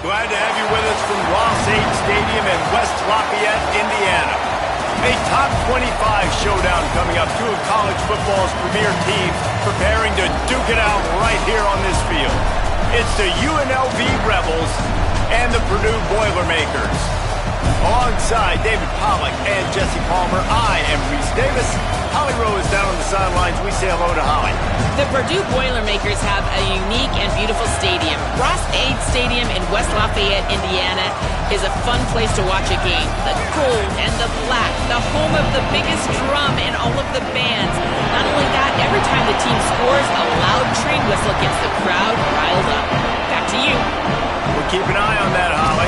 Glad to have you with us from Ross-Ade Stadium in West Lafayette, Indiana. A top 25 showdown coming up. Two of college football's premier teams preparing to duke it out right here on this field. It's the UNLV Rebels and the Purdue Boilermakers. Alongside David Pollack and Jesse Palmer, I am Reese Davis. Holly Rowe is down on the sidelines. We say hello to Holly. The Purdue Boilermakers have a unique and beautiful stadium. Ross-Ade Stadium in West Lafayette, Indiana is a fun place to watch a game. The gold and the black, the home of the biggest drum and all of the bands. Not only that, every time the team scores, a loud train whistle gets the crowd riled up. Back to you. We'll keep an eye on that, Holly.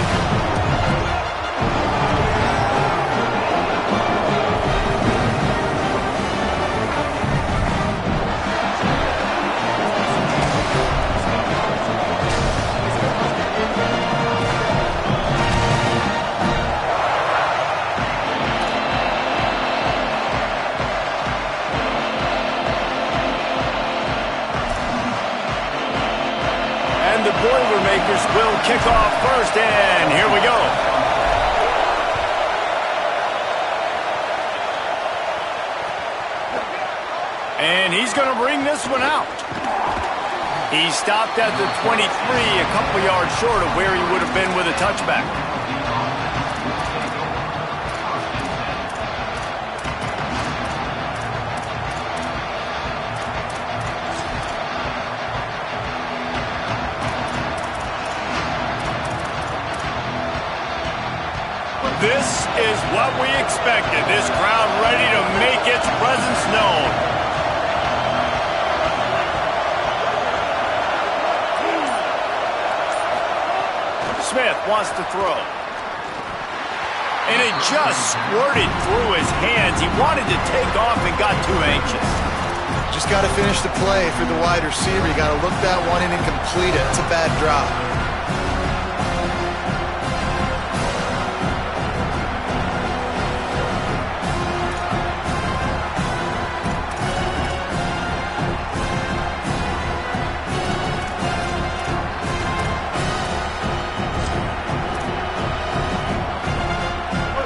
The Boilermakers will kick off first, and here we go. And he's going to bring this one out. He stopped at the 23, a couple yards short of where he would have been with a touchback. This is what we expected. This crowd ready to make its presence known. Smith wants to throw. And it just squirted through his hands. He wanted to take off and got too anxious. Just got to finish the play for the wide receiver. You got to look that one in and complete it. It's a bad drop.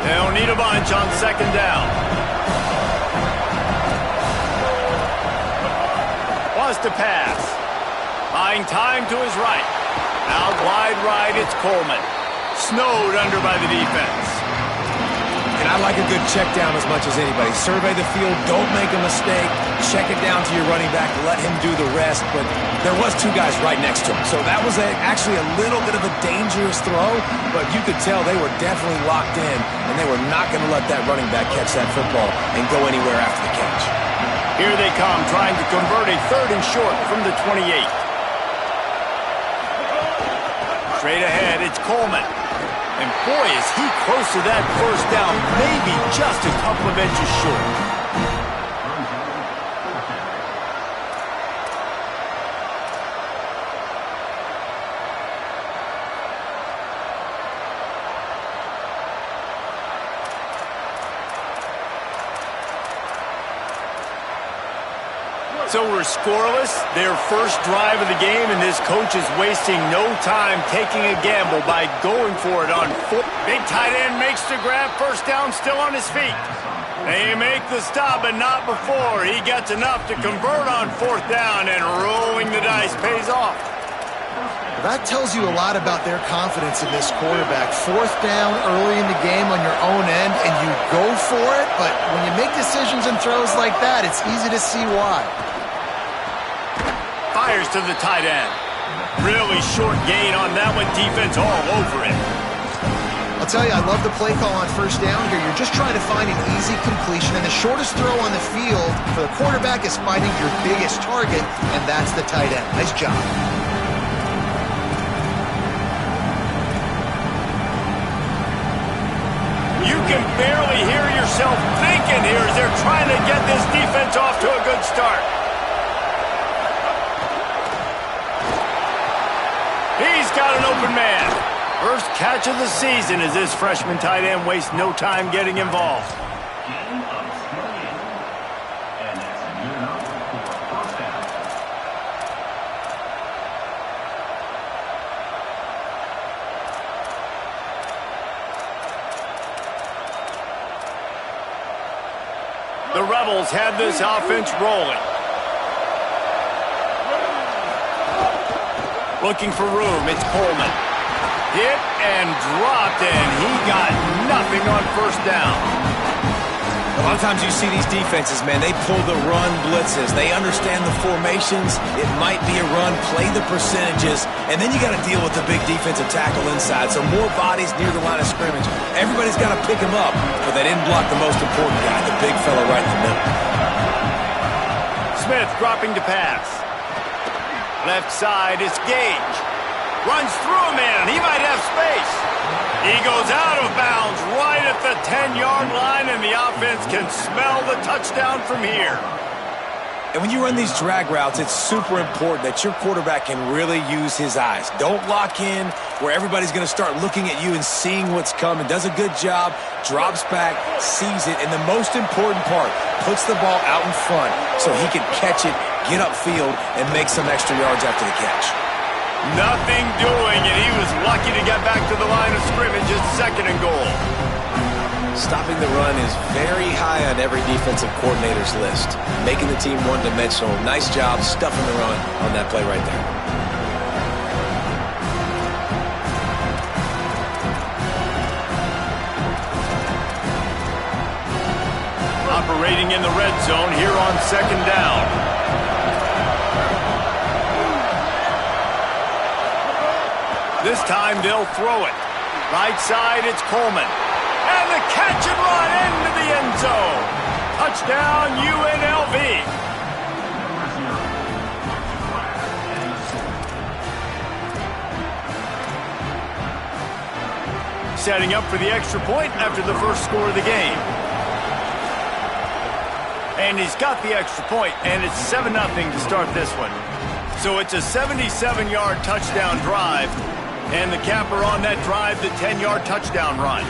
They'll need a bunch on second down. Wants to pass. Buying time to his right. Out wide right, it's Coleman. Snowed under by the defense. And I like a good check down as much as anybody. Survey the field, don't make a mistake. Check it down to your running back, let him do the rest. But there was two guys right next to him. So that was actually a little bit of a dangerous throw, but you could tell they were definitely locked in, and they were not going to let that running back catch that football and go anywhere after the catch. Here they come, trying to convert a third and short from the 28. Straight ahead, it's Coleman. And boy, is he close to that first down, maybe just a couple of inches short. So we're scoreless, their first drive of the game, and this coach is wasting no time taking a gamble by going for it on foot. Big tight end makes the grab, first down, still on his feet. They make the stop, but not before. He gets enough to convert on fourth down, and rolling the dice pays off. That tells you a lot about their confidence in this quarterback. Fourth down early in the game on your own end, and you go for it, but when you make decisions and throws like that, it's easy to see why. Fires to the tight end. Really short gain on that one. Defense all over it. I'll tell you, I love the play call on first down here. You're just trying to find an easy completion, and the shortest throw on the field for the quarterback is finding your biggest target, and that's the tight end. Nice job. You can barely hear yourself thinking here as they're trying to get this defense off to a good start. He's got an open man. First catch of the season as this freshman tight end wastes no time getting involved. the Rebels have this offense rolling. Looking for room, it's Coleman. Hit and dropped, and he got nothing on first down. A lot of times you see these defenses, man, they pull the run blitzes. They understand the formations. It might be a run, play the percentages, and then you got to deal with the big defensive tackle inside. So more bodies near the line of scrimmage. Everybody's got to pick him up, but they didn't block the most important guy, the big fella right in the middle. Smith dropping to pass. Left side is Gage. Runs through a man. He might have space. He goes out of bounds right at the 10-yard line, and the offense can smell the touchdown from here. And when you run these drag routes, it's super important that your quarterback can really use his eyes. Don't lock in where everybody's going to start looking at you and seeing what's coming. Does a good job, drops back, sees it, and the most important part, puts the ball out in front so he can catch it, get upfield, and make some extra yards after the catch. Nothing doing, and he was lucky to get back to the line of scrimmage at 2nd and goal. Stopping the run is very high on every defensive coordinator's list. Making the team one-dimensional. Nice job stuffing the run on that play right there. Operating in the red zone here on 2nd down. This time they'll throw it. Right side, it's Coleman. And the catch and run into the end zone. Touchdown, UNLV. Setting up for the extra point after the first score of the game. And he's got the extra point, and it's 7-0 to start this one. So it's a 77-yard touchdown drive. And the capper on that drive, the 10-yard touchdown run.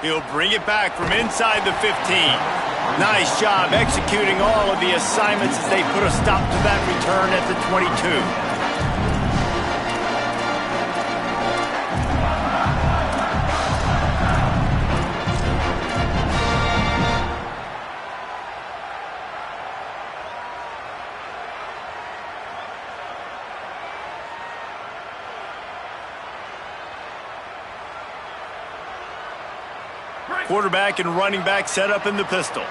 He'll bring it back from inside the 15. Nice job executing all of the assignments as they put a stop to that return at the 22. Quarterback and running back set up in the pistol.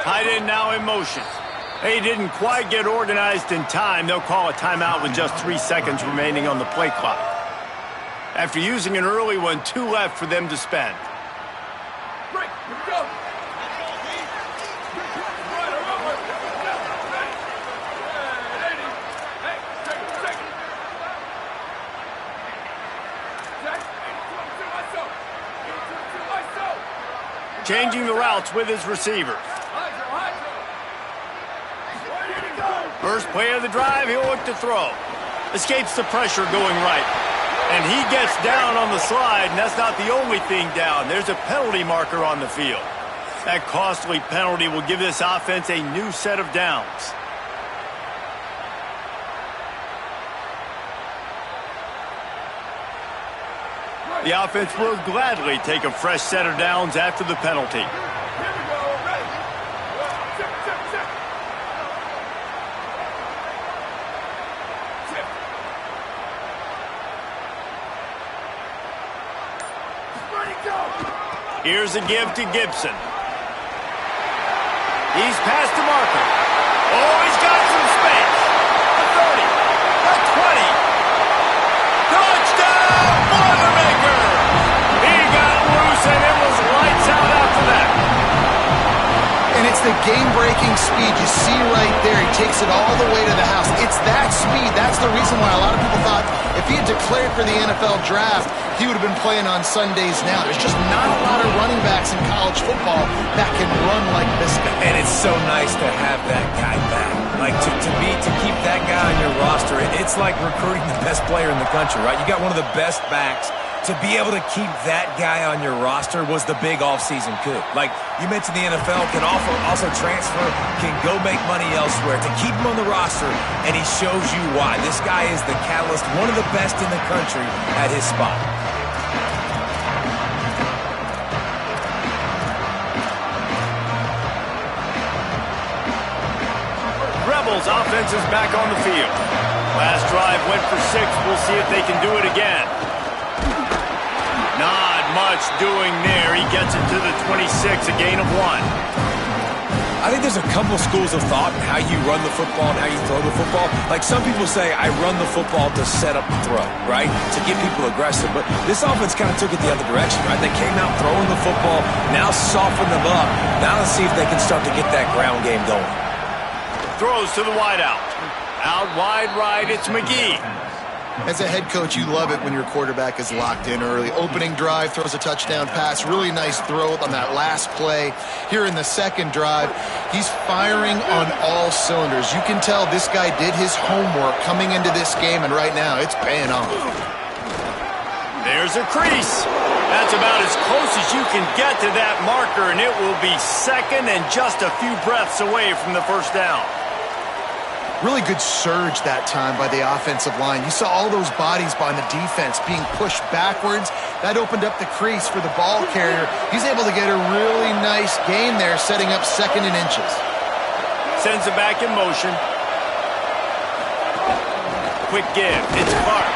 Tight end now in motion. They didn't quite get organized in time. They'll call a timeout with just 3 seconds remaining on the play clock. After using an early one, 2 left for them to spend. Changing the routes with his receivers. First play of the drive, he'll look to throw. Escapes the pressure going right. And he gets down on the slide, and that's not the only thing down. There's a penalty marker on the field. That costly penalty will give this offense a new set of downs. The offense will gladly take a fresh set of downs after the penalty. Here's a give to Gibson. He's past the marker. Oh, he's got some space. The 30, the 20. Touchdown, Boilermaker! He got loose and it was lights out after that. And it's the game-breaking speed you see right there. He takes it all the way to the house. It's that speed. That's the reason why a lot of people thought if he had declared for the NFL draft, he would have been playing on Sundays now. There's just not a lot of running backs in college football that can run like this guy. And it's so nice to have that guy back. Like, to keep that guy on your roster, it's like recruiting the best player in the country, right? You got one of the best backs to be able to keep that guy on your roster was the big offseason coup. Like you mentioned, the NFL can also transfer, can go make money elsewhere. To keep him on the roster, and he shows you why. This guy is the catalyst, one of the best in the country at his spot. Rebels offense is back on the field. Last drive went for 6. We'll see if they can do it again. Not much doing there. He gets it to the 26, a gain of 1. I think there's a couple schools of thought in how you run the football and how you throw the football. Like some people say, I run the football to set up the throw, right? To get people aggressive. But this offense kind of took it the other direction, right? They came out throwing the football, now soften them up. Now let's see if they can start to get that ground game going. Throws to the wideout. Out wide right, it's McGee. As a head coach, you love it when your quarterback is locked in early. Opening drive, throws a touchdown pass. Really nice throw on that last play. Here in the second drive, he's firing on all cylinders. You can tell this guy did his homework coming into this game, and right now it's paying off. There's a crease. That's about as close as you can get to that marker, and it will be second and just a few breaths away from the first down. Really good surge that time by the offensive line. You saw all those bodies by the defense being pushed backwards. That opened up the crease for the ball carrier. He's able to get a really nice gain there, setting up second and inches. Sends it back in motion. Quick give. It's Clark.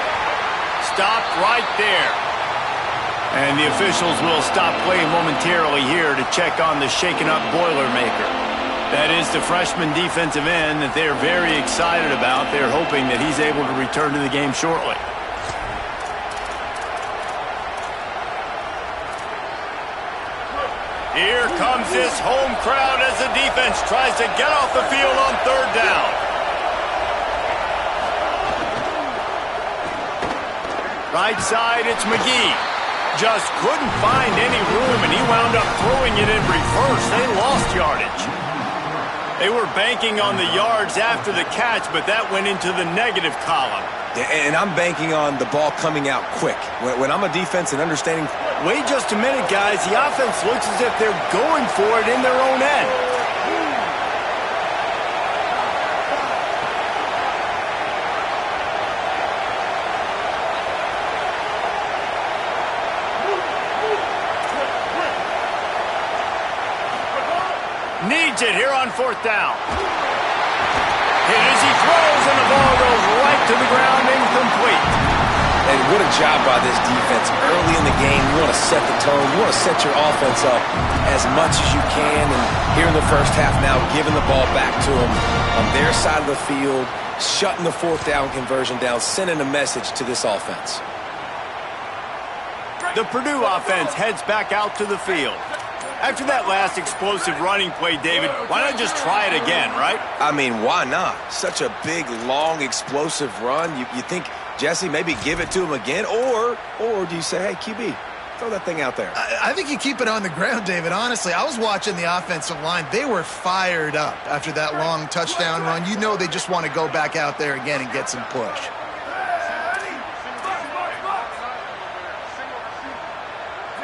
Stopped right there. And the officials will stop playing momentarily here to check on the shaken-up Boilermaker. That is the freshman defensive end that they're very excited about. They're hoping that he's able to return to the game shortly. Here comes this home crowd as the defense tries to get off the field on third down. Right side, it's McGee. Just couldn't find any room, and he wound up throwing it in reverse. They lost yardage. They were banking on the yards after the catch, but that went into the negative column. And I'm banking on the ball coming out quick. When I'm a defense and understanding... Wait just a minute, guys. The offense looks as if they're going for it in their own end. Needs it here on fourth down. Hit as he throws, and the ball goes right to the ground, incomplete. And what a job by this defense. Early in the game, you want to set the tone. You want to set your offense up as much as you can. And here in the first half now, giving the ball back to them on their side of the field, shutting the fourth down conversion down, sending a message to this offense. The Purdue offense heads back out to the field. After that last explosive running play, David, why not just try it again, right? I mean, why not? Such a big, long, explosive run. You think, Jesse, maybe give it to him again? Or do you say, hey, QB, throw that thing out there? I think you keep it on the ground, David. Honestly, I was watching the offensive line. They were fired up after that long touchdown run. You know they just want to go back out there again and get some push.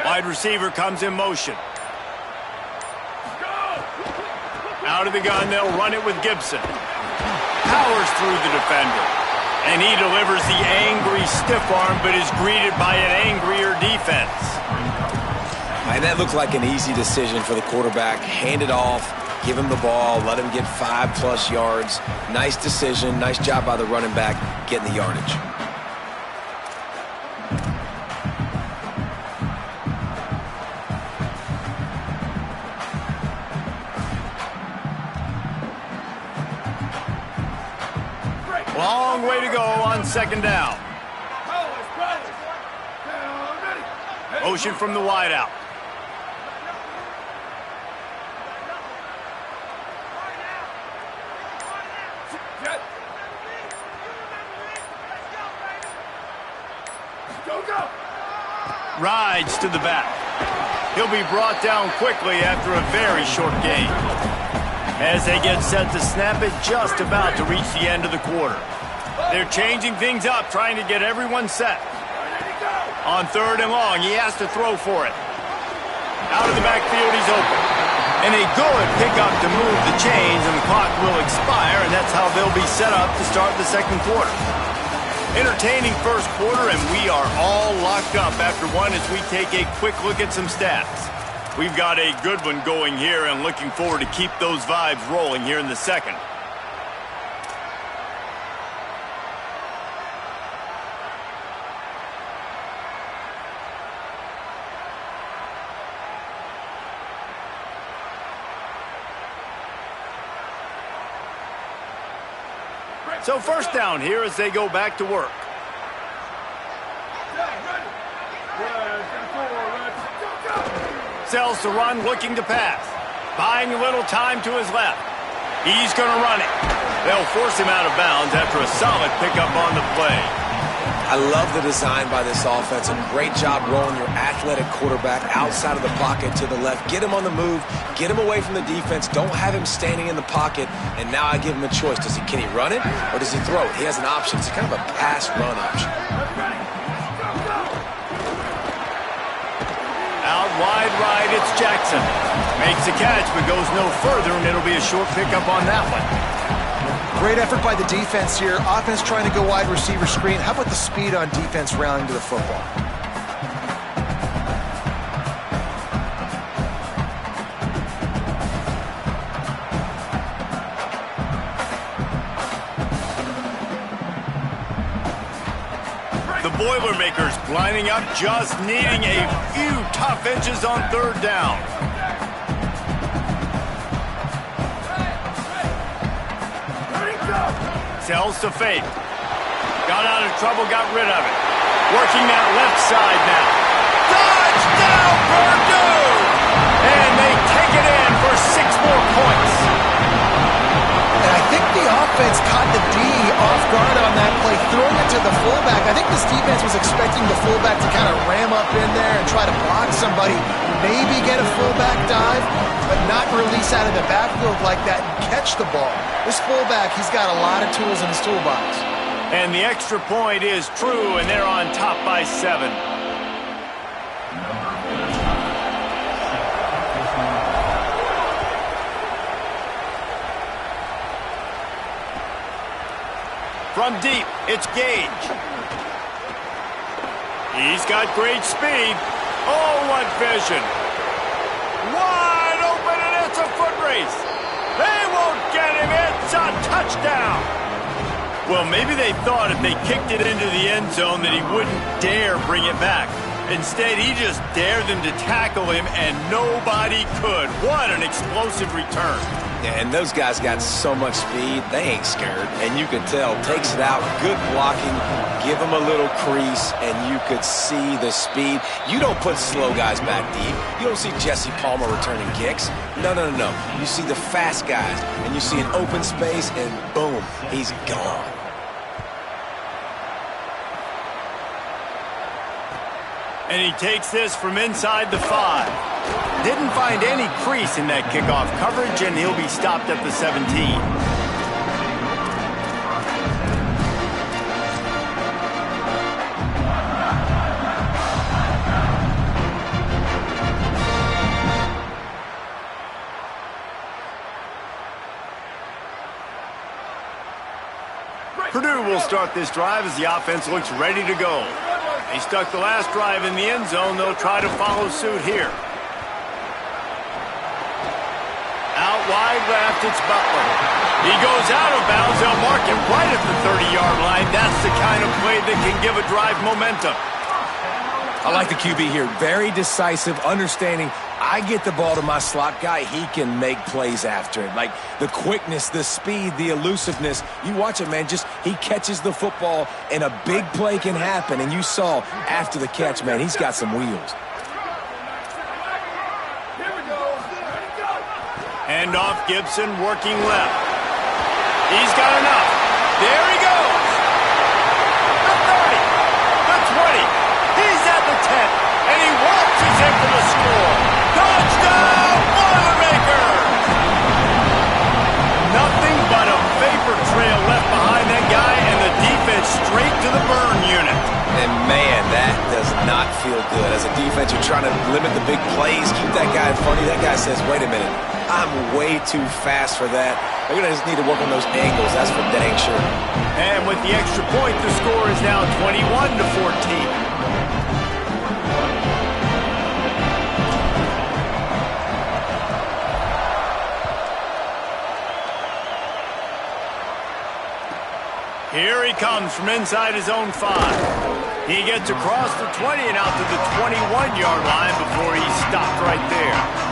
Wide receiver comes in motion. Out of the gun, they'll run it with Gibson. Powers through the defender. And he delivers the angry stiff arm, but is greeted by an angrier defense. And that looked like an easy decision for the quarterback. Hand it off, give him the ball, let him get 5+ yards. Nice decision, nice job by the running back getting the yardage. Long way to go on second down. Motion from the wideout. Rides to the back. He'll be brought down quickly after a very short gain. As they get set to snap it, just about to reach the end of the quarter. They're changing things up, trying to get everyone set. On 3rd and long, he has to throw for it. Out of the backfield, he's open. And a good pickup to move the chains, and the clock will expire, and that's how they'll be set up to start the second quarter. Entertaining first quarter, and we are all locked up after one as we take a quick look at some stats. We've got a good one going here, and looking forward to keep those vibes rolling here in the second. So first down here as they go back to work. Sells to run, looking to pass. Buying a little time to his left. He's going to run it. They'll force him out of bounds after a solid pickup on the play. I love the design by this offense. A great job rolling your athletic quarterback outside of the pocket to the left. Get him on the move. Get him away from the defense. Don't have him standing in the pocket. And now I give him a choice. Can he run it or does he throw it? He has an option. It's kind of a pass-run option. Out wide right, it's Jackson. Makes a catch but goes no further, and it'll be a short pickup on that one. Great effort by the defense here. Offense trying to go wide receiver screen. How about the speed on defense rallying to the football? The Boilermakers lining up, just needing a few tough inches on 3rd down. Sells to fake. Got out of trouble, got rid of it. Working that left side now. Touchdown, Purdue! And they take it in for 6 more points. And I think the offense caught the D off guard on that play, throwing it to the fullback. I think this defense was expecting the fullback to kind of ram up in there and try to block somebody, maybe get a fullback dive, but not release out of the backfield like that and catch the ball. This fullback, he's got a lot of tools in his toolbox. And the extra point is true, and they're on top by 7. From deep, it's Gage. He's got great speed. Oh, what vision. Wide open, and it's a foot race. They won't get him. It's a touchdown. Well, maybe they thought if they kicked it into the end zone that he wouldn't dare bring it back. Instead, he just dared them to tackle him, and nobody could. What an explosive return. Yeah, and those guys got so much speed, they ain't scared. And you could tell, takes it out, good blocking, give them a little crease, and you could see the speed. You don't put slow guys back deep. You don't see Jesse Palmer returning kicks. No. You see the fast guys, and you see an open space, and boom, he's gone. And he takes this from inside the 5. Didn't find any crease in that kickoff coverage, and he'll be stopped at the 17. Purdue will start this drive as the offense looks ready to go. They stuck the last drive in the end zone. They'll try to follow suit here. Out wide left, it's Butler. He goes out of bounds. They'll mark him right at the 30-yard line. That's the kind of play that can give a drive momentum. I like the QB here. Very decisive, understanding. I get the ball to my slot guy, he can make plays after it. Like the quickness, the speed, the elusiveness. You watch it, man. Just he catches the football, and a big play can happen. And you saw after the catch, man, he's got some wheels. Hand off, Gibson working left. He's got enough. There he goes. The 30, the 20. He's at the 10, and he waltzes in for the score. Touchdown, Boilermakers! Nothing but a vapor trail left behind that guy, and the defense straight to the burn unit. And man, that does not feel good. As a defense, you're trying to limit the big plays, keep that guy in front of you. That guy says, wait a minute, I'm way too fast for that. They're going to just need to work on those angles. That's for dang sure. And with the extra point, the score is now 21-14. Here he comes from inside his own 5. He gets across the 20 and out to the 21-yard line before he stopped right there.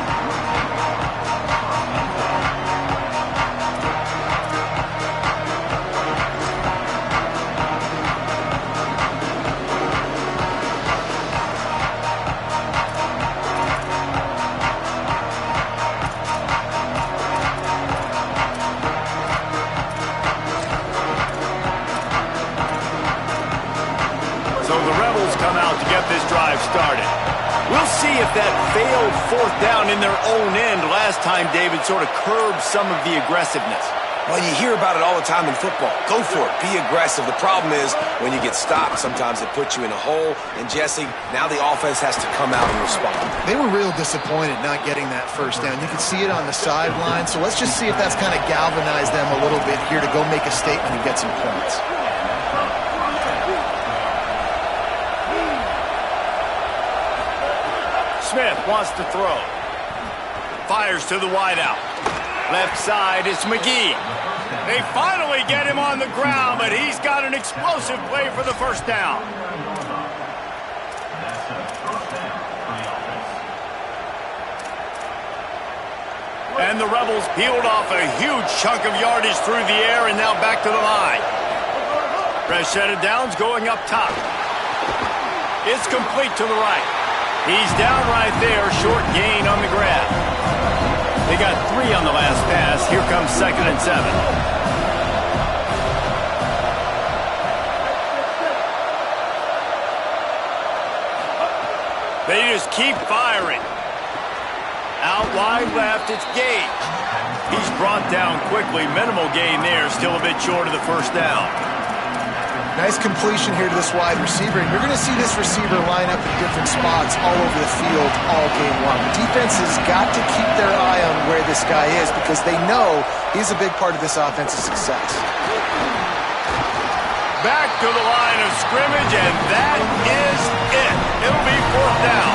Started. We'll see if that failed 4th down in their own end last time, David, sort of curbed some of the aggressiveness. Well, you hear about it all the time in football. Go for it. Be aggressive. The problem is when you get stopped, sometimes it puts you in a hole. And, Jesse, now the offense has to come out and respond. They were real disappointed not getting that 1st down. You could see it on the sideline. So let's just see if that's kind of galvanized them a little bit here to go make a statement and get some points. Smith wants to throw. Fires to the wideout. Left side, it's McGee. They finally get him on the ground, but he's got an explosive play for the 1st down. And the Rebels peeled off a huge chunk of yardage through the air and now back to the line. Fresh set of downs going up top. It's complete to the right. He's down right there, short gain on the grab. They got 3 on the last pass. Here comes 2nd and 7. They just keep firing. Out wide left, it's Gage. He's brought down quickly. Minimal gain there, still a bit short of the 1st down. Nice completion here to this wide receiver. And you're going to see this receiver line up in different spots all over the field all game long. The defense has got to keep their eye on where this guy is because they know he's a big part of this offense's success. Back to the line of scrimmage, and that is it. It'll be 4th down.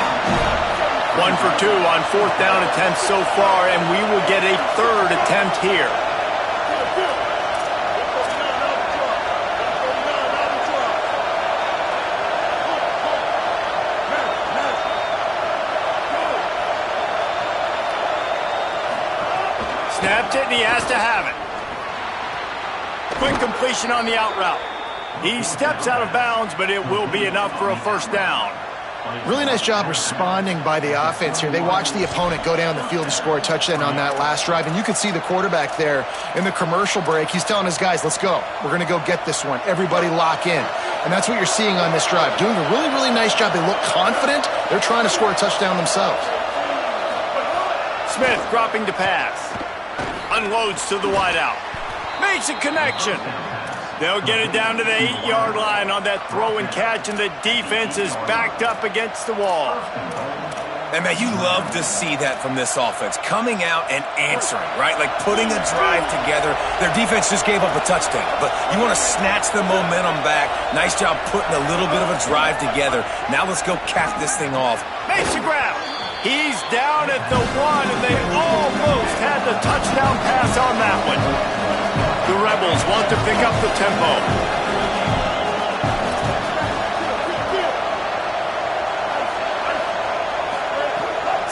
1 for 2 on 4th down attempts so far, and we will get a 3rd attempt here. Snapped it, and he has to have it. Quick completion on the out route. He steps out of bounds, but it will be enough for a 1st down. Really nice job responding by the offense here. They watched the opponent go down the field and score a touchdown on that last drive, and you could see the quarterback there in the commercial break. He's telling his guys, let's go. We're going to go get this one. Everybody lock in. And that's what you're seeing on this drive. Doing a really, really nice job. They look confident. They're trying to score a touchdown themselves. Smith dropping to pass. Unloads to the wideout. Makes a connection. They'll get it down to the 8-yard line on that throw and catch, and the defense is backed up against the wall. And, man, you love to see that from this offense. Coming out and answering, right? Like putting a drive together. Their defense just gave up a touchdown, but you want to snatch the momentum back. Nice job putting a little bit of a drive together. Now let's go cap this thing off. Makes a grab. He's down at the 1, and they almost had the touchdown pass on that one. The Rebels want to pick up the tempo.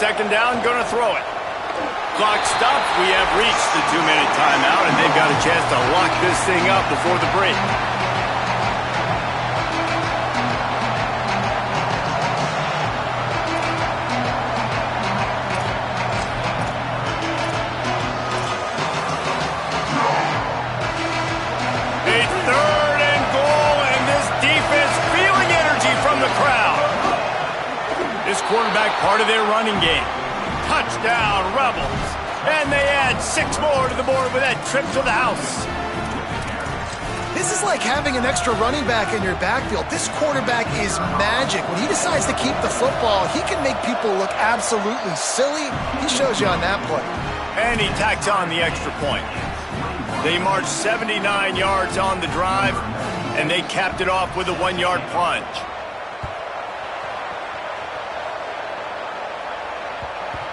Second down, going to throw it. Clock stopped. We have reached the 2-minute timeout, and they've got a chance to lock this thing up before the break. Quarterback part of their running game. Touchdown, Rebels. And they add 6 more to the board with that trip to the house. This is It's like having an extra running back in your backfield. This quarterback is magic. When he decides to keep the football, he can make people look absolutely silly. He shows you on that play. And he tacks on the extra point. They marched 79 yards on the drive, and they capped it off with a 1-yard plunge.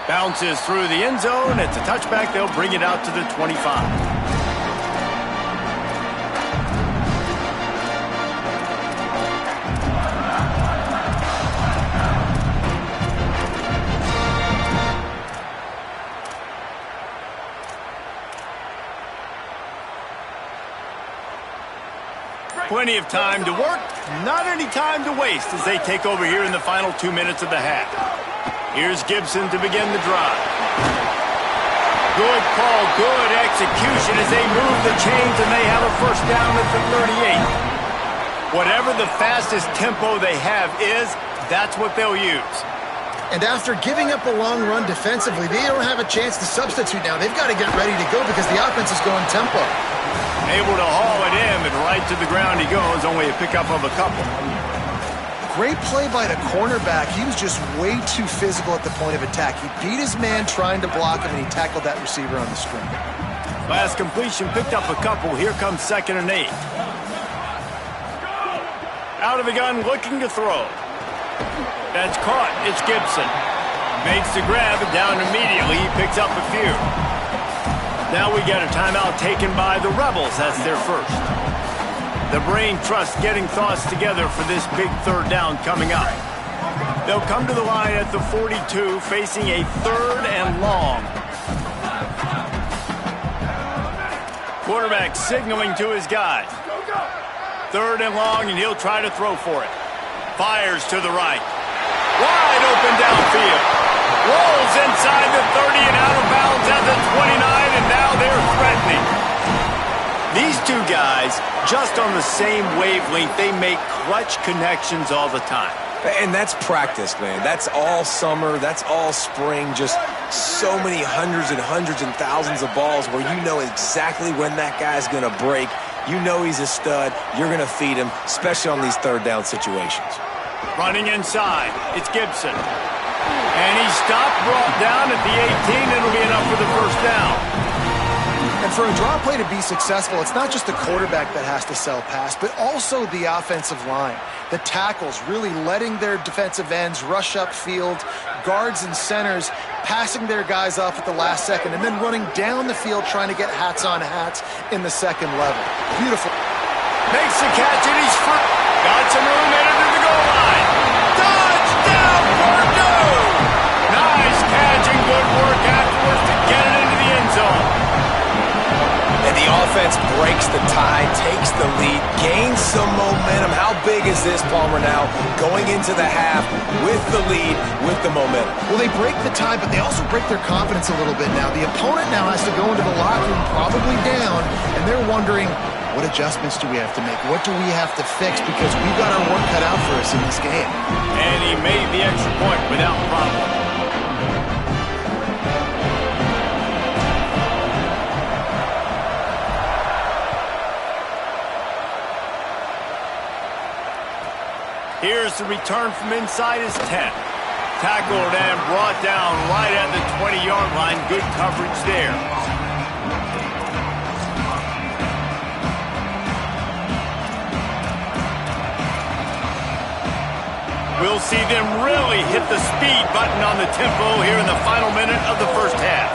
Bounces through the end zone. It's a touchback. They'll bring it out to the 25. Plenty of time to work, not any time to waste as they take over here in the final 2 minutes of the half. Here's Gibson to begin the drive. Good call, good execution as they move the chains and they have a first down at the 38. Whatever the fastest tempo they have is, that's what they'll use. And after giving up a long run defensively, they don't have a chance to substitute now. They've got to get ready to go because the offense is going tempo. Able to haul it in, and right to the ground he goes, only a pickup of a couple. Great play by the cornerback. He was just way too physical at the point of attack. He beat his man trying to block him, and he tackled that receiver on the screen. Last completion, picked up a couple. Here comes 2nd and 8. Out of the gun, looking to throw. That's caught. It's Gibson. Makes the grab, and down immediately. He picks up a few. Now we get a timeout taken by the Rebels. That's their first. The brain trust getting thoughts together for this big 3rd down coming up. They'll come to the line at the 42, facing a 3rd and long. Quarterback signaling to his guys. 3rd and long, and he'll try to throw for it. Fires to the right. Wide open downfield. Rolls inside the 30 and out of bounds at the 29, and now they're threatening. These two guys, just on the same wavelength, they make clutch connections all the time. And that's practice, man. That's all summer. That's all spring. Just so many hundreds and thousands of balls where you know exactly when that guy's going to break. You know he's a stud. You're going to feed him, especially on these 3rd down situations. Running inside, it's Gibson. And he's stopped, brought down at the 18. It'll be enough for the first down. And for a draw play to be successful, it's not just the quarterback that has to sell pass, but also the offensive line. The tackles really letting their defensive ends rush upfield, guards and centers passing their guys off at the last second, and then running down the field trying to get hats on hats in the 2nd level. Beautiful. Makes the catch, and he's free. Got some room in it to the goal line. Touchdown, Purdue! Nice catch and good work afterwards to get it into the end zone. And the offense breaks the tie, takes the lead, gains some momentum. How big is this, Palmer, now? Going into the half with the lead, with the momentum. Well, they break the tie, but they also break their confidence a little bit now. The opponent now has to go into the locker room probably down, and they're wondering, what adjustments do we have to make? What do we have to fix? Because we've got our work cut out for us in this game. And he made the extra point without problem. Here's the return from inside his 10. Tackled and brought down right at the 20-yard line. Good coverage there. We'll see them really hit the speed button on the tempo here in the final minute of the first half.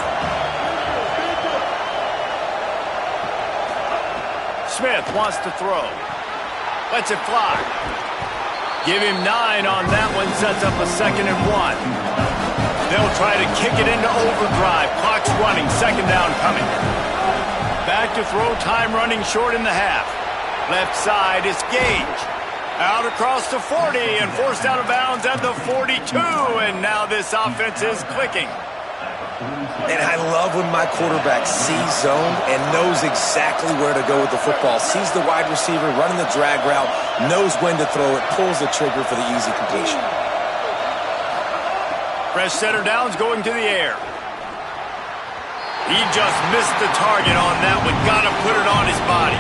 Smith wants to throw. Lets it fly. Give him 9 on that one, sets up a 2nd and 1. They'll try to kick it into overdrive. Clock's running, 2nd down coming. Back to throw, time running short in the half. Left side is Gage. Out across the 40 and forced out of bounds at the 42. And now this offense is clicking. And I love when my quarterback sees zone and knows exactly where to go with the football. Sees the wide receiver running the drag route, knows when to throw it, pulls the trigger for the easy completion. Fresh center downs going to the air. He just missed the target on that one. Got to put it on his body.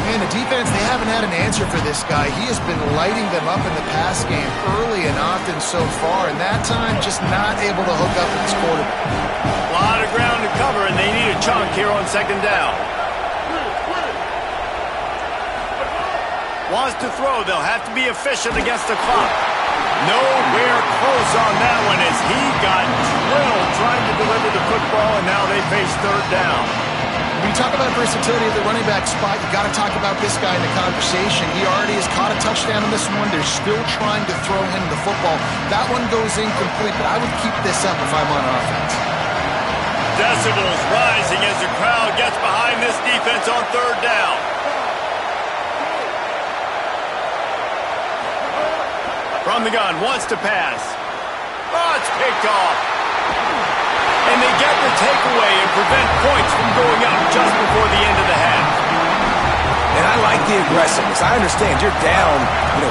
Man, the defense, they haven't had an answer for this guy. He has been lighting them up in the pass game early and often so far, and that time just not able to hook up with his quarterback. A lot of ground to cover, and they need a chunk here on second down. Wants to throw. They'll have to be efficient against the clock. Nowhere close on that one as he got drilled trying to deliver the football, and now they face third down. When you talk about versatility at the running back spot, you got to talk about this guy in the conversation. He already has caught a touchdown on this one. They're still trying to throw him the football. That one goes incomplete, but I would keep this up if I'm on offense. Decibels rising as the crowd gets behind this defense on third down. From the gun, wants to pass. Oh, it's picked off. And they get the takeaway and prevent points from going up just before the end of the half. And I like the aggressiveness. I understand you're down,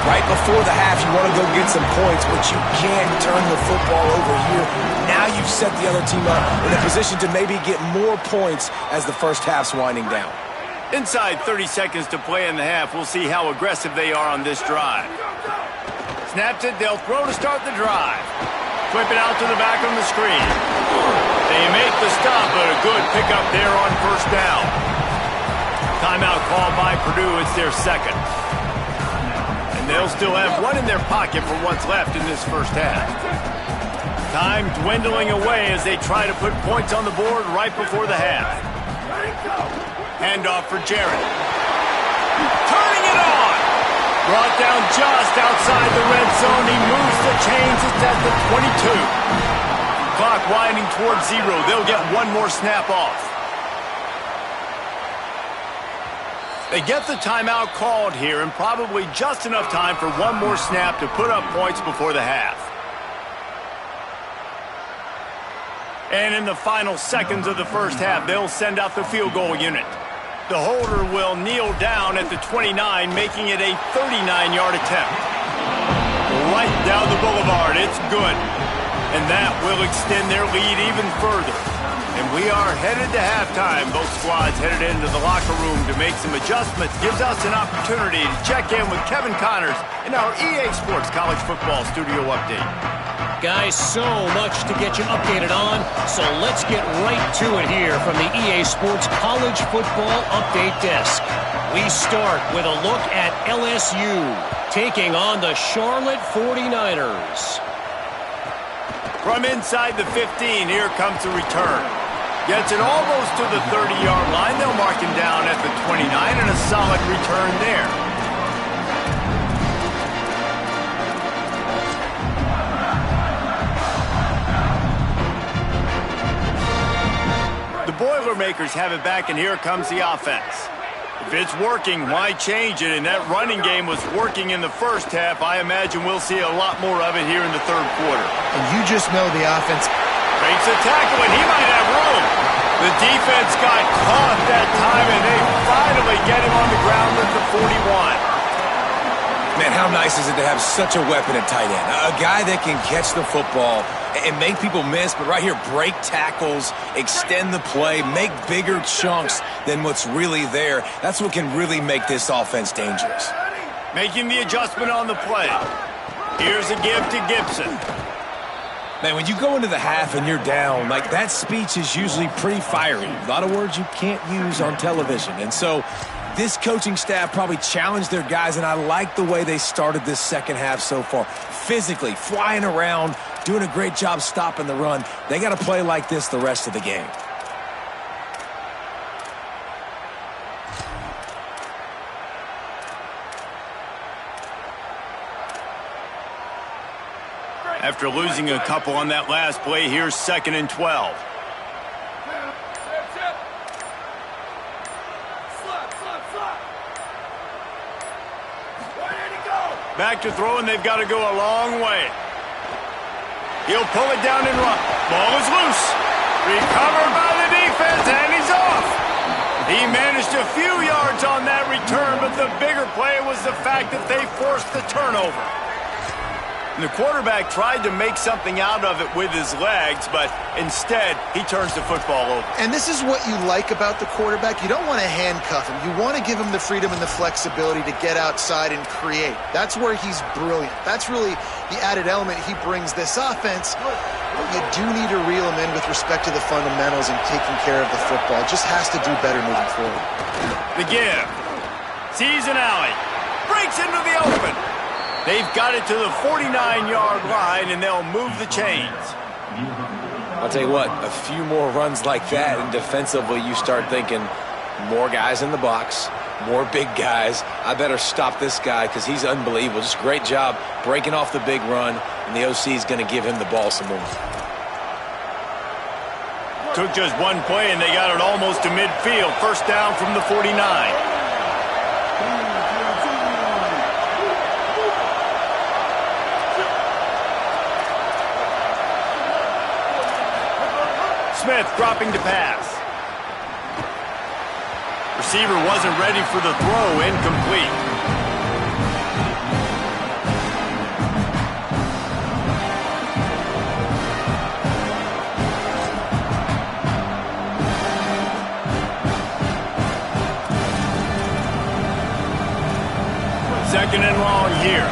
right before the half. You want to go get some points, but you can't turn the football over here. Now you've set the other team up in a position to maybe get more points as the first half's winding down. Inside 30 seconds to play in the half. We'll see how aggressive they are on this drive. Snaps it, they'll throw to start the drive. Flip it out to the back on the screen. They make the stop, but a good pickup there on first down. Timeout called by Purdue. It's their second. And they'll still have one in their pocket for what's left in this first half. Time dwindling away as they try to put points on the board right before the half. Handoff for Jarrett. Turning it on! Brought down just outside the red zone. He moves the chains. It's at the 22. Clock winding towards 0. They'll get one more snap off. They get the timeout called here, and probably just enough time for one more snap to put up points before the half. And in the final seconds of the first half, they'll send out the field goal unit. The holder will kneel down at the 29, making it a 39-yard attempt. Right down the boulevard, it's good. And that will extend their lead even further. And we are headed to halftime. Both squads headed into the locker room to make some adjustments. Gives us an opportunity to check in with Kevin Connors in our EA Sports College Football Studio Update. Guys, so much to get you updated on, so let's get right to it here from the EA Sports College Football Update Desk. We start with a look at LSU taking on the Charlotte 49ers. From inside the 15, here comes the return. Gets it almost to the 30-yard line. They'll mark him down at the 29, and a solid return there. Boilermakers have it back, and here comes the offense. If it's working, why change it? And that running game was working in the first half. I imagine we'll see a lot more of it here in the third quarter. And you just know the offense breaks a tackle, and he might have room. The defense got caught that time, and they finally get him on the ground with the 41. Man, how nice is it to have such a weapon at tight end? A guy that can catch the football and make people miss, but right here, break tackles, extend the play, make bigger chunks than what's really there. That's what can really make this offense dangerous. Making the adjustment on the play. Here's a give to Gibson. Man, when you go into the half and you're down, like that speech is usually pretty fiery. A lot of words you can't use on television. And so this coaching staff probably challenged their guys, and I like the way they started this second half so far. Physically, flying around, doing a great job stopping the run. They got to play like this the rest of the game. After losing a couple on that last play, here's 2nd and 12. Back to throw, and they've got to go a long way. He'll pull it down and run. Ball is loose. Recovered by the defense, and he's off. He managed a few yards on that return, but the bigger play was the fact that they forced the turnover. And the quarterback tried to make something out of it with his legs, but instead, he turns the football over. And this is what you like about the quarterback. You don't want to handcuff him. You want to give him the freedom and the flexibility to get outside and create. That's where he's brilliant. That's really the added element he brings this offense. You do need to reel him in with respect to the fundamentals and taking care of the football. Just has to do better moving forward. The give. Sees an alley. Breaks into the open. They've got it to the 49-yard line, and they'll move the chains. I'll tell you what, a few more runs like that, and defensively you start thinking more guys in the box, more big guys. I better stop this guy because he's unbelievable. Just a great job breaking off the big run, and the OC is going to give him the ball some more. Took just one play, and they got it almost to midfield. First down from the 49. Smith dropping to pass. Receiver wasn't ready for the throw, incomplete. Second and long here.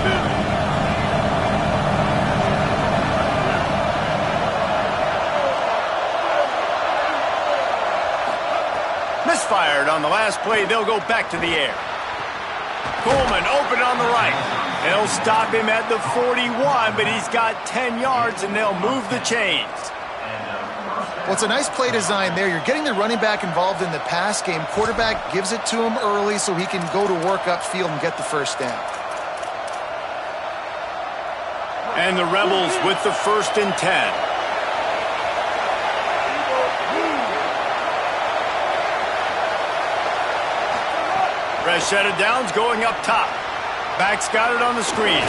Misfired on the last play. They'll go back to the air. Coleman open on the right. They'll stop him at the 41, but he's got 10 yards, and they'll move the chains. Well, it's a nice play design there. You're getting the running back involved in the pass game. Quarterback gives it to him early so he can go to work upfield and get the first down. And the Rebels with the 1st and 10. Fresh set of downs going up top. Back's got it on the screen.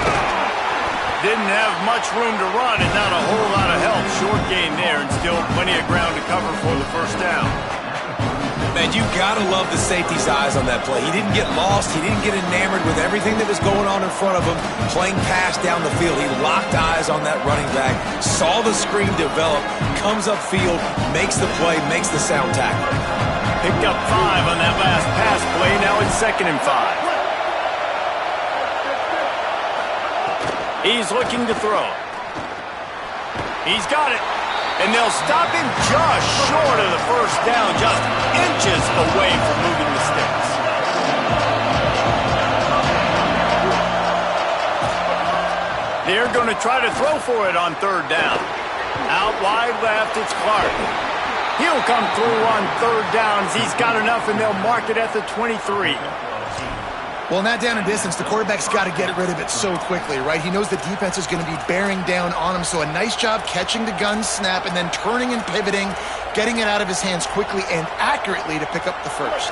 Didn't have much room to run and not a whole lot of help. Short gain there and still plenty of ground to cover for the first down. Man, you got to love the safety's eyes on that play. He didn't get lost. He didn't get enamored with everything that was going on in front of him, playing pass down the field. He locked eyes on that running back, saw the screen develop, comes upfield, makes the play, makes the sound tackle. Picked up 5 on that last pass play. Now it's 2nd and 5. He's looking to throw. He's got it. And they'll stop him just short of the first down, just inches away from moving the sticks. They're going to try to throw for it on 3rd down. Out wide left, it's Clark. He'll come through on 3rd downs. He's got enough, and they'll mark it at the 23. Well, in that down and distance, the quarterback's got to get rid of it so quickly, right? He knows the defense is going to be bearing down on him, so a nice job catching the gun snap and then turning and pivoting, getting it out of his hands quickly and accurately to pick up the first.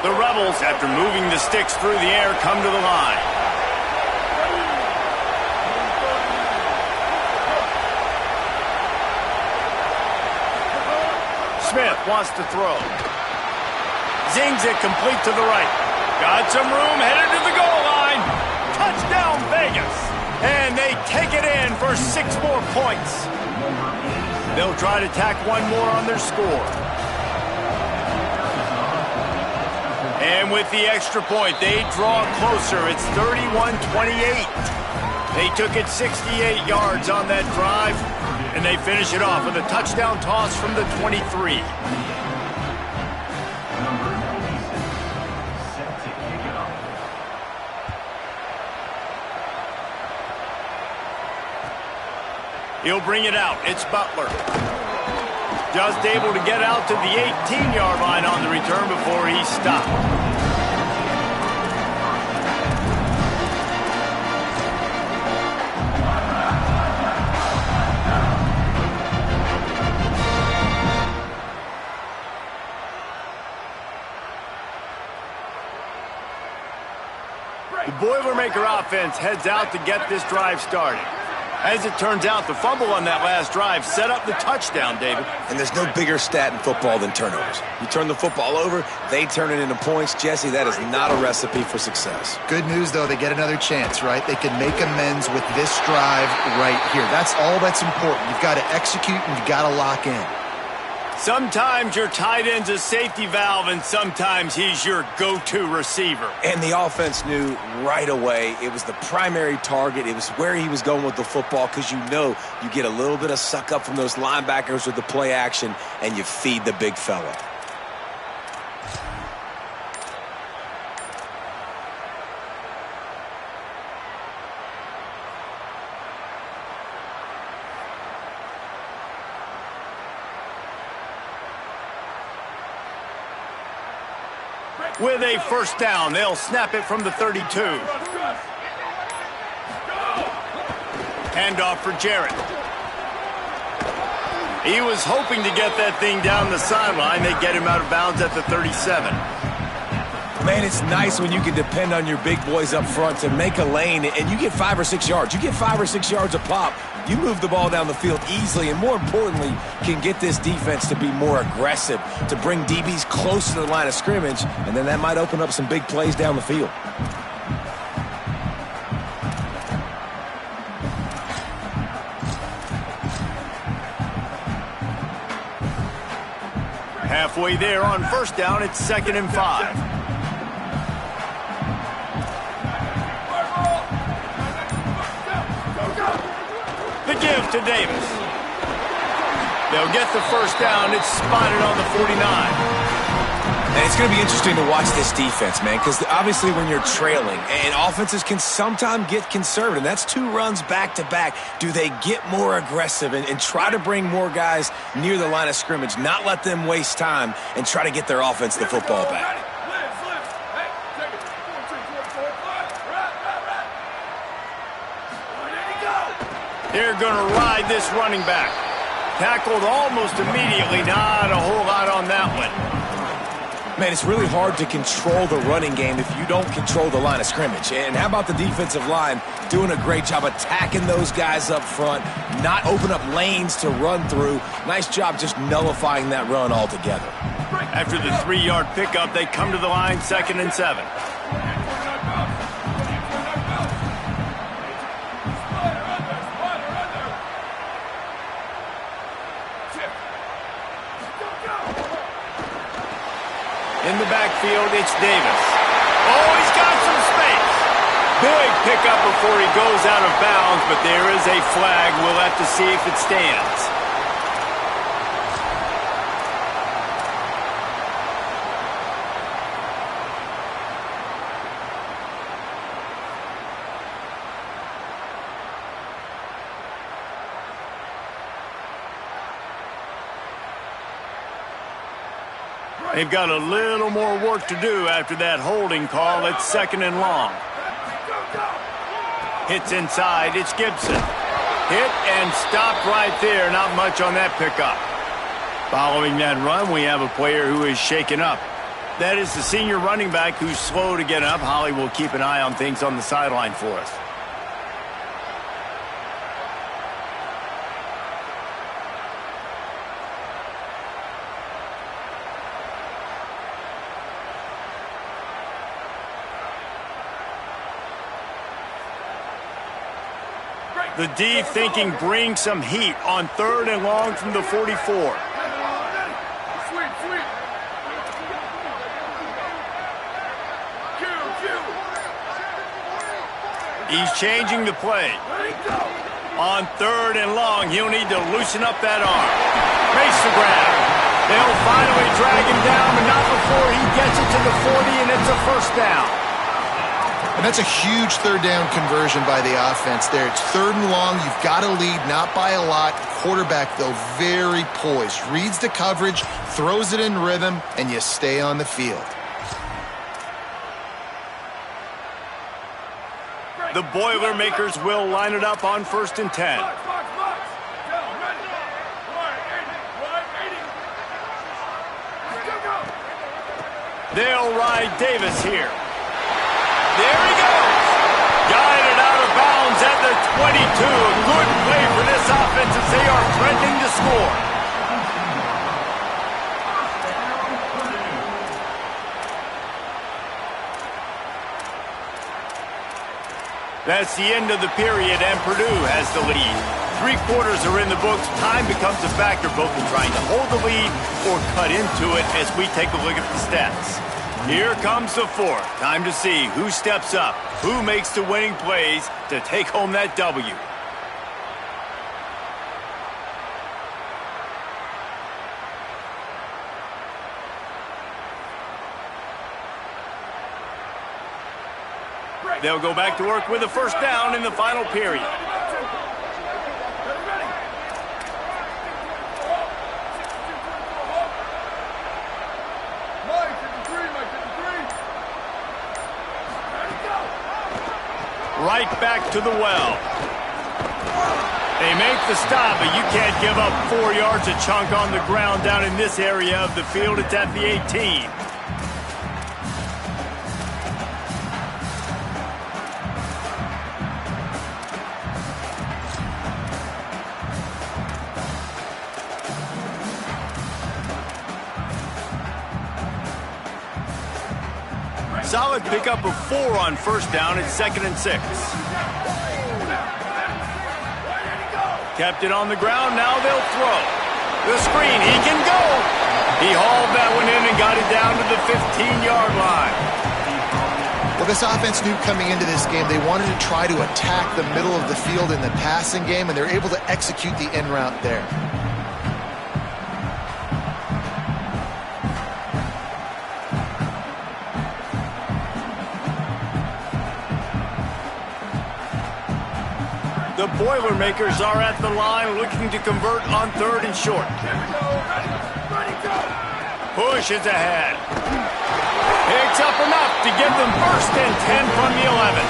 The Rebels, after moving the sticks through the air, come to the line. Smith wants to throw. Zings it complete to the right. Got some room, headed to the goal line. Touchdown, Vegas. And they take it in for 6 more points. They'll try to tack one more on their score. And with the extra point, they draw closer. It's 31-28. They took it 68 yards on that drive, and they finish it off with a touchdown toss from the 23. He'll bring it out. It's Butler. Just able to get out to the 18-yard line on the return before he's stopped. The Boilermaker offense heads out to get this drive started. As it turns out, the fumble on that last drive set up the touchdown, David. And there's no bigger stat in football than turnovers. You turn the football over, they turn it into points. Jesse, that is not a recipe for success. Good news, though, they get another chance, right? They can make amends with this drive right here. That's all that's important. You've got to execute and you've got to lock in. Sometimes your tight end's a safety valve, and sometimes he's your go-to receiver. And the offense knew right away it was the primary target. It was where he was going with the football, because you know you get a little bit of suck up from those linebackers with the play action, and you feed the big fella. With a first down, they'll snap it from the 32. Handoff for Jarrett. He was hoping to get that thing down the sideline. They get him out of bounds at the 37. Man, it's nice when you can depend on your big boys up front to make a lane, and you get 5 or 6 yards. You get 5 or 6 yards a pop. You move the ball down the field easily, and more importantly, can get this defense to be more aggressive, to bring DBs close to the line of scrimmage, and then that might open up some big plays down the field. Halfway there on first down, it's 2nd and 5. The give to Davis. They'll get the first down. It's spotted on the 49. And it's going to be interesting to watch this defense, man, because obviously when you're trailing, and offenses can sometimes get conservative, that's 2 runs back-to-back. Do they get more aggressive and try to bring more guys near the line of scrimmage, not let them waste time, and try to get their offense the football back? They're going to ride this running back. Tackled almost immediately. Not a whole lot on that one. Man, it's really hard to control the running game if you don't control the line of scrimmage. And how about the defensive line doing a great job attacking those guys up front, not open up lanes to run through. Nice job just nullifying that run altogether. After the 3-yard pickup, they come to the line 2nd and 7. In the backfield, it's Davis. Oh, he's got some space. Big pickup before he goes out of bounds, but there is a flag. We'll have to see if it stands. They've got a little more work to do after that holding call. It's 2nd and long. Hits inside. It's Gibson. Hit and stopped right there. Not much on that pickup. Following that run, we have a player who is shaken up. That is the senior running back who's slow to get up. Holly will keep an eye on things on the sideline for us. The D thinking bring some heat on 3rd and long from the 44. He's changing the play. On 3rd and long, he'll need to loosen up that arm. Makes the grab. They'll finally drag him down, but not before he gets it to the 40, and it's a first down. And that's a huge 3rd down conversion by the offense there. It's 3rd and long. You've got to lead, not by a lot. Quarterback, though, very poised. Reads the coverage, throws it in rhythm, and you stay on the field. The Boilermakers will line it up on 1st and 10. They'll ride Davis here. There he goes. Guided out of bounds at the A good play for this offense as they are threatening to score. That's the end of the period, and Purdue has the lead. 3 quarters are in the books. Time becomes a factor both in trying to hold the lead or cut into it as we take a look at the stats. Here comes the 4th. Time to see who steps up, who makes the winning plays to take home that W. They'll go back to work with a first down in the final period. Right back to the well. They make the stop, but you can't give up 4 yards a chunk on the ground down in this area of the field. It's at the 18. Solid pickup of 4 on first down. It's 2nd and 6. Kept it on the ground. Now they'll throw. The screen. He can go. He hauled that one in and got it down to the 15-yard line. Well, this offense knew coming into this game they wanted to try to attack the middle of the field in the passing game, and they're able to execute the en route there. The Boilermakers are at the line looking to convert on 3rd and short. Pushes ahead. Picks up enough to get them 1st and 10 from the 11.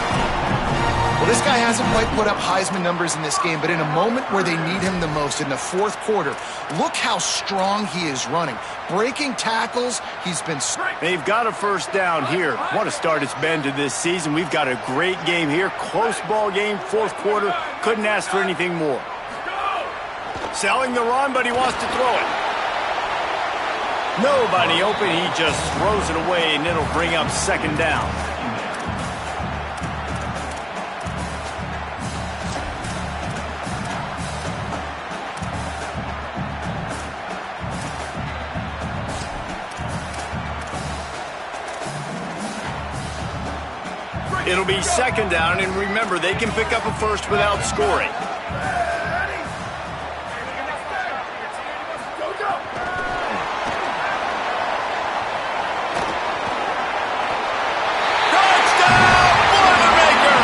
Well, this guy hasn't quite put up Heisman numbers in this game, but in a moment where they need him the most, in the 4th quarter, look how strong he is running. Breaking tackles, he's been... They've got a first down here. What a start it's been to this season. We've got a great game here. Close ball game, 4th quarter. Couldn't ask for anything more. Selling the run, but he wants to throw it. Nobody open. He just throws it away, and it'll bring up 2nd down. It'll be 2nd down, and remember, they can pick up a first without scoring. Touchdown, Boilermaker!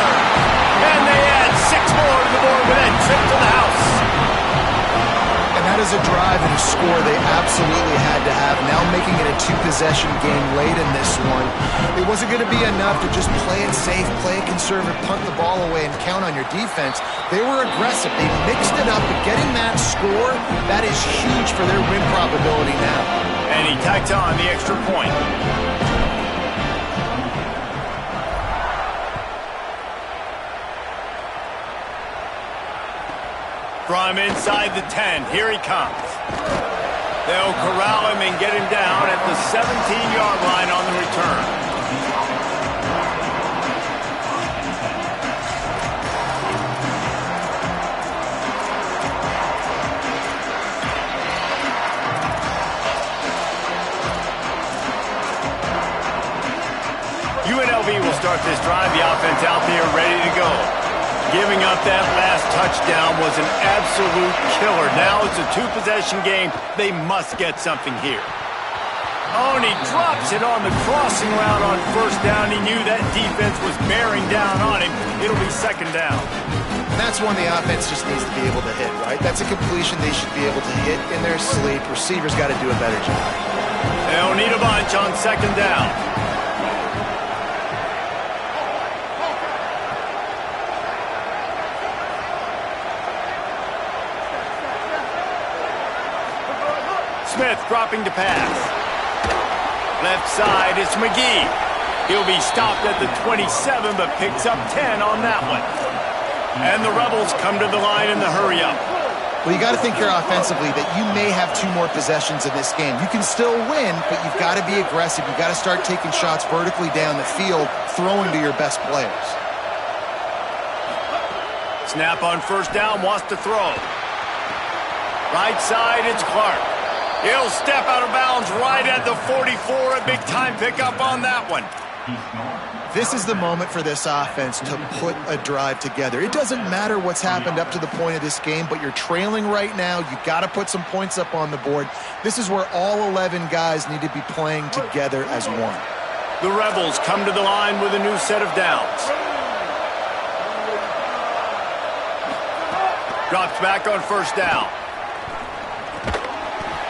And they add 6 more to the board with that trip to the house. And that is a drive and a score they absolutely had to have. Now making it a 2-possession game late in this one. It wasn't going to be enough to just play it safe, play it conservative, punt the ball away, and count on your defense. They were aggressive. They mixed it up, but getting that score, that is huge for their win probability now. And he tacked on the extra point. From inside the 10, here he comes. They'll corral him and get him down at the 17-yard line on the return. UNLV will start this drive. The offense out there ready to go. Giving up that last touchdown was an absolute killer. Now it's a 2-possession game. They must get something here. Oh, and he drops it on the crossing route on first down. He knew that defense was bearing down on him. It'll be 2nd down. And that's one the offense just needs to be able to hit, right? That's a completion they should be able to hit in their sleep. Receivers got to do a better job. They'll need a bunch on 2nd down. Smith dropping to pass. Left side, it's McGee. He'll be stopped at the 27, but picks up 10 on that one. And the Rebels come to the line in the hurry-up. Well, you got to think here offensively that you may have 2 more possessions in this game. You can still win, but you've got to be aggressive. You've got to start taking shots vertically down the field, throwing to your best players. Snap on first down, wants to throw. Right side, it's Clark. He'll step out of bounds right at the 44. A big-time pickup on that one. This is the moment for this offense to put a drive together. It doesn't matter what's happened up to the point of this game, but you're trailing right now. You've got to put some points up on the board. This is where all 11 guys need to be playing together as one. The Rebels come to the line with a new set of downs. Drops back on first down.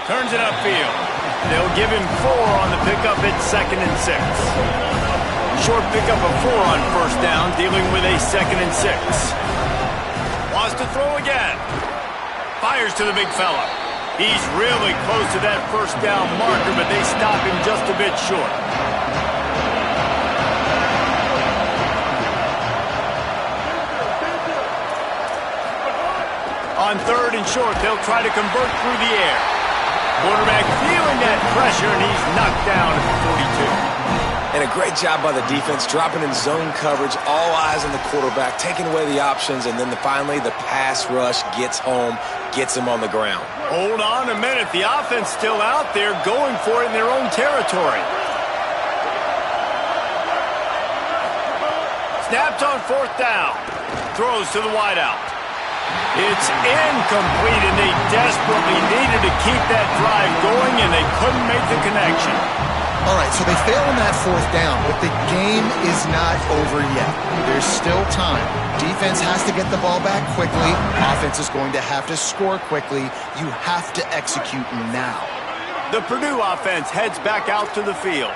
Turns it upfield. They'll give him 4 on the pickup at 2nd and 6. Short pickup of 4 on first down, dealing with a 2nd and 6. Wants to throw again. Fires to the big fella. He's really close to that first down marker, but they stop him just a bit short. On 3rd and short, they'll try to convert through the air. Quarterback feeling that pressure, and he's knocked down at the 42. And a great job by the defense, dropping in zone coverage, all eyes on the quarterback, taking away the options, and then finally the pass rush gets home, gets him on the ground. Hold on a minute. The offense still out there going for it in their own territory. Snapped on 4th down. Throws to the wideout. It's incomplete, and they desperately needed to keep that drive going, and they couldn't make the connection. All right, so they fail on that 4th down, but the game is not over yet. There's still time. Defense has to get the ball back quickly. Offense is going to have to score quickly. You have to execute now. The Purdue offense heads back out to the field.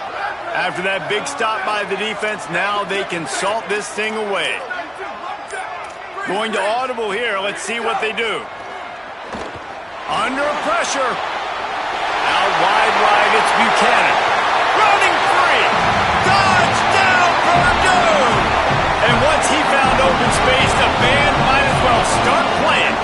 After that big stop by the defense, now they can salt this thing away. Going to audible here. Let's see what they do. Under pressure. Out wide, it's Buchanan. Running free. Touchdown, Purdue! And once he found open space, the band might as well start playing.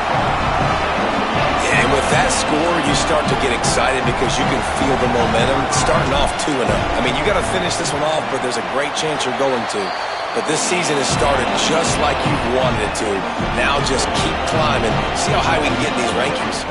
Yeah, and with that score, you start to get excited because you can feel the momentum starting off 2-0. I mean, you got to finish this one off, but there's a great chance you're going to. But this season has started just like you wanted it to. Now just keep climbing. See how high we can get in these rankings.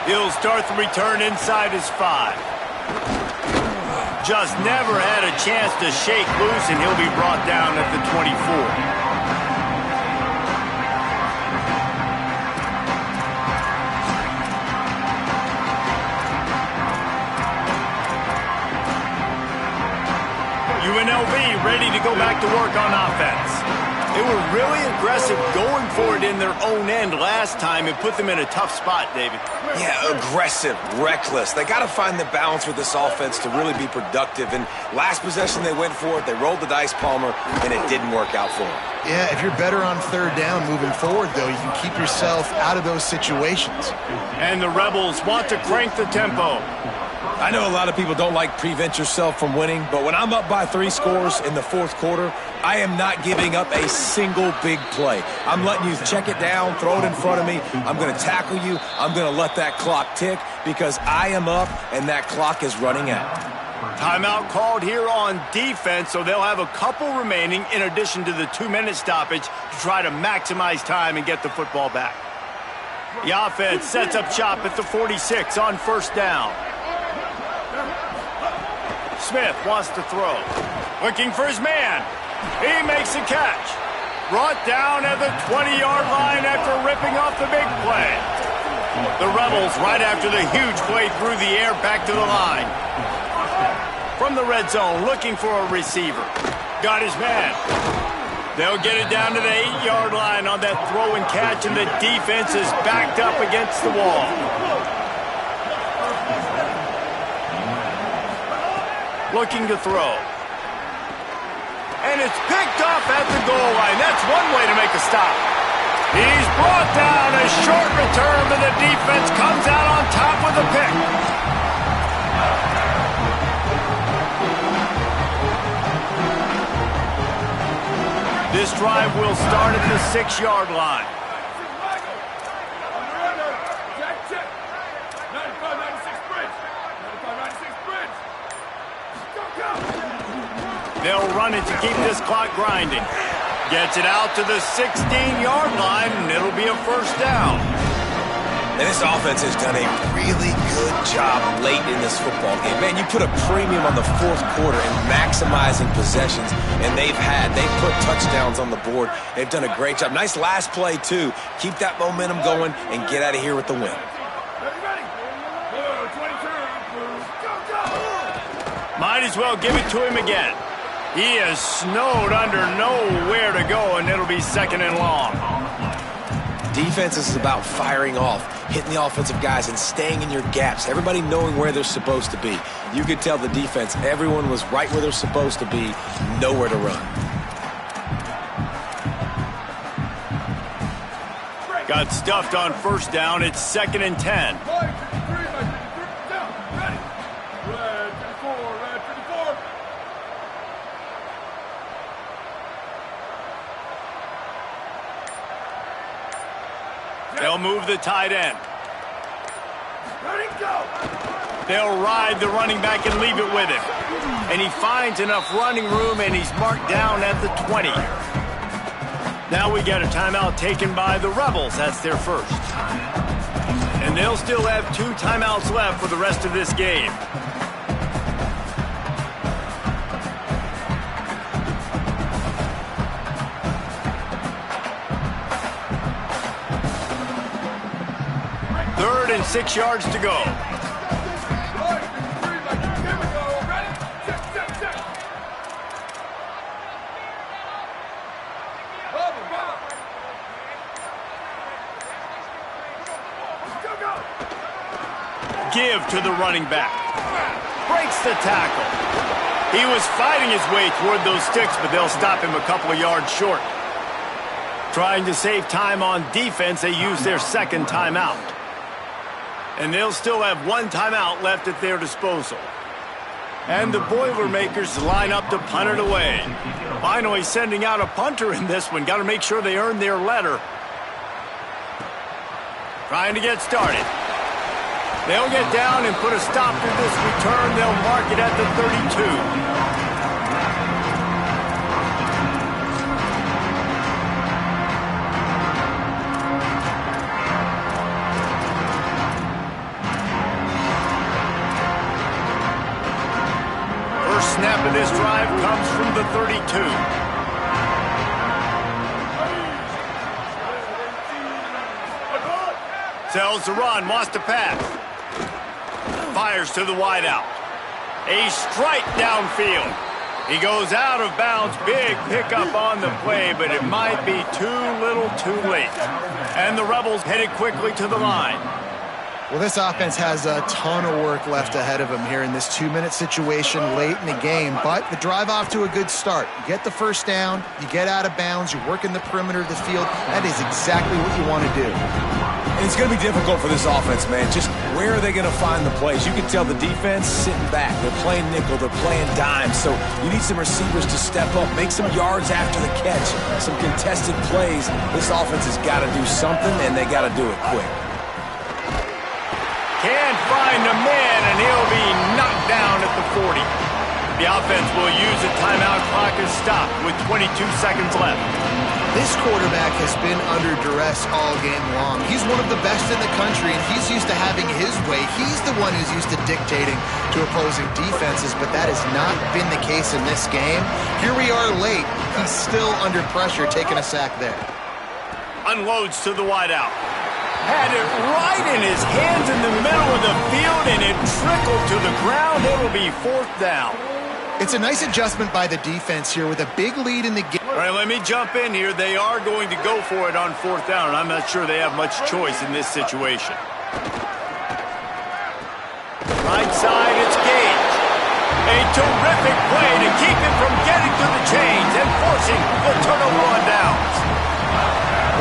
He'll start the return inside his 5. Just never had a chance to shake loose, and he'll be brought down at the 24. UNLV ready to go back to work on offense. They were really aggressive going for it in their own end last time and put them in a tough spot, David. Yeah, aggressive, reckless. They got to find the balance with this offense to really be productive. And last possession they went for it. They rolled the dice, Palmer, and it didn't work out for them. Yeah, if you're better on 3rd down moving forward, though, you can keep yourself out of those situations. And the Rebels want to crank the tempo. I know a lot of people don't like prevent yourself from winning, but when I'm up by 3 scores in the 4th quarter, I am not giving up a single big play. I'm letting you check it down, throw it in front of me. I'm going to tackle you. I'm going to let that clock tick because I am up and that clock is running out. Timeout called here on defense, so they'll have a couple remaining in addition to the 2-minute stoppage to try to maximize time and get the football back. The offense sets up shop at the 46 on first down. Smith wants to throw. Looking for his man. He makes a catch. Brought down at the 20-yard line after ripping off the big play. The Rebels, right after the huge play through the air, back to the line. From the red zone, looking for a receiver. Got his man. They'll get it down to the 8-yard line on that throw and catch, and the defense is backed up against the wall. Looking to throw. And it's picked off at the goal line. That's one way to make a stop. He's brought down. A short return, but the defense comes out on top with a pick. This drive will start at the 6-yard line. They'll run it to keep this clock grinding. Gets it out to the 16-yard line, and it'll be a first down. And this offense has done a really good job late in this football game. Man, you put a premium on the fourth quarter and maximizing possessions, and they've put touchdowns on the board. They've done a great job. Nice last play, too. Keep that momentum going and get out of here with the win. Might as well give it to him again. He is snowed under, nowhere to go, and it'll be second and long. Defense is about firing off, hitting the offensive guys, and staying in your gaps. Everybody knowing where they're supposed to be. You could tell the defense, everyone was right where they're supposed to be, nowhere to run. Got stuffed on first down. It's 2nd and 10. They'll move the tight end. They'll ride the running back and leave it with him. And he finds enough running room, and he's marked down at the 20. Now we got a timeout taken by the Rebels. That's their first. And they'll still have 2 timeouts left for the rest of this game. Third and 6 yards to go. Give to the running back. Breaks the tackle. He was fighting his way toward those sticks, but they'll stop him a couple of yards short. Trying to save time on defense, they use their second timeout. And they'll still have 1 timeout left at their disposal. And the Boilermakers line up to punt it away. Finally sending out a punter in this one. Got to make sure they earn their letter. Trying to get started. They'll get down and put a stop to this return. They'll mark it at the 32. First snap of this drive comes from the 32. Sells the run, wants to pass. Fires to the wideout. A strike downfield. He goes out of bounds. Big pickup on the play, but it might be too little too late. And the Rebels headed quickly to the line. Well, this offense has a ton of work left ahead of them here in this 2-minute situation late in the game, but the drive off to a good start. You get the first down, you get out of bounds, you work in the perimeter of the field. That is exactly what you want to do. And it's going to be difficult for this offense, man. Just where are they going to find the plays? You can tell the defense sitting back. They're playing nickel. They're playing dime. So you need some receivers to step up, make some yards after the catch, some contested plays. This offense has got to do something, and they got to do it quick. Can't find a man, and he'll be knocked down at the 40. The offense will use a timeout. Clock is stopped with 22 seconds left. This quarterback has been under duress all game long. He's one of the best in the country, and he's used to having his way. He's the one who's used to dictating to opposing defenses, but that has not been the case in this game. Here we are late. He's still under pressure, taking a sack there. Unloads to the wideout. Had it right in his hands in the middle of the field, and it trickled to the ground. It'll be 4th down. It's a nice adjustment by the defense here with a big lead in the game. All right, let me jump in here. They are going to go for it on 4th down, and I'm not sure they have much choice in this situation. Right side, it's Gage. A terrific play to keep him from getting to the chains and forcing the turnover on downs.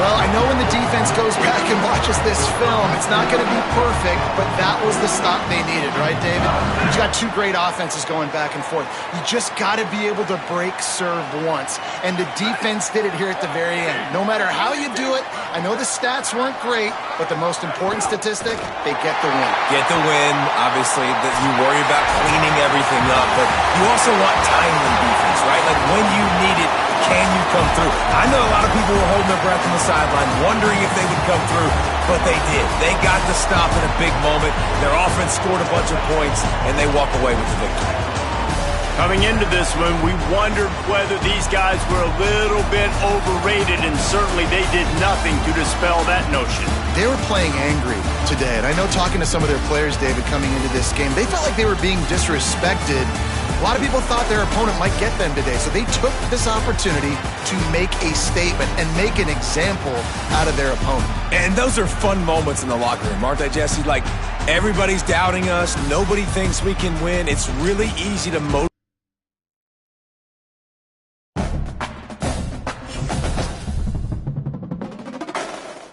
Well, I know when the defense goes back and watches this film, it's not going to be perfect, but that was the stop they needed, right, David? You've got two great offenses going back and forth. You just got to be able to break serve once, and the defense did it here at the very end. No matter how you do it, I know the stats weren't great, but the most important statistic, they get the win. Get the win, obviously. You worry about cleaning everything up, but you also want timely defense, right? Like when you need it, can you come through? I know a lot of people were holding their breath on the sideline, wondering if they would come through, but they did. They got the stop in a big moment. Their offense scored a bunch of points, and they walk away with the victory. Coming into this one, we wondered whether these guys were a little bit overrated, and certainly they did nothing to dispel that notion. They were playing angry today, and I know talking to some of their players, David, coming into this game, they felt like they were being disrespected. A lot of people thought their opponent might get them today, so they took this opportunity to make a statement and make an example out of their opponent. And those are fun moments in the locker room, aren't they, Jesse? Like, everybody's doubting us. Nobody thinks we can win. It's really easy to motivate